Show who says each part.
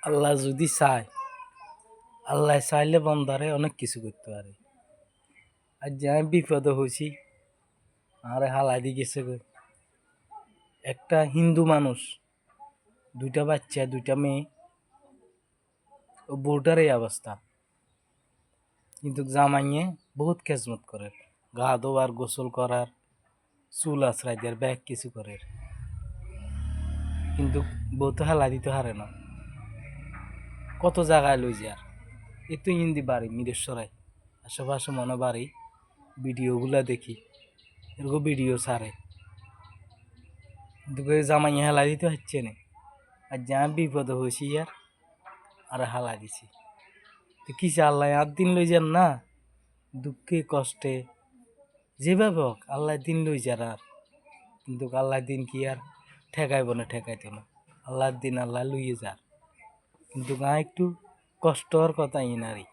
Speaker 1: আল্লাহ যদি চায়, আল্লাহ চাইলে বন্দারে অনেক কিছু করতে পারে। আর যে আমি বিপদে হয়েছি, আরে হালাই দিয়ে গেছে গো। একটা হিন্দু মানুষ, 2টা বাচ্চা, 2টা মেয়ে, ও বউটার এই অবস্থা। কিন্তু জামাইয়ে বহুত খেজমত করে, গা ধোয়ার, গোসল করার, চুল আশ্রয় দেওয়ার, ব্যাগ কিছু করে। কিন্তু বউ তো হালাই দিতে হারে না। কত জায়গায় লই যার, এই তো হিন্দি বাড়ি মিরেশ্বরায়, আশেপাশে মনে বাড়ি, ভিডিওগুলা দেখি, এরকম ভিডিও ছাড়ে। কিন্তু জামাই হেলা দিতে হচ্ছে না। আর যা বিপদে হয়েছি আর হালা দিছি। তো কিসে আল্লাহ 8 দিন লই যান না, দুঃখে কষ্টে যেভাবে হোক আল্লাহ দিন লই যার। আর কিন্তু আল্লাহ দিন কি আর ঠেকাইব না, ঠেকাইতো না। আল্লাহর দিন আল্লাহ লইয়ে যার। কিন্তু একটু কষ্টর কথা ইনারি।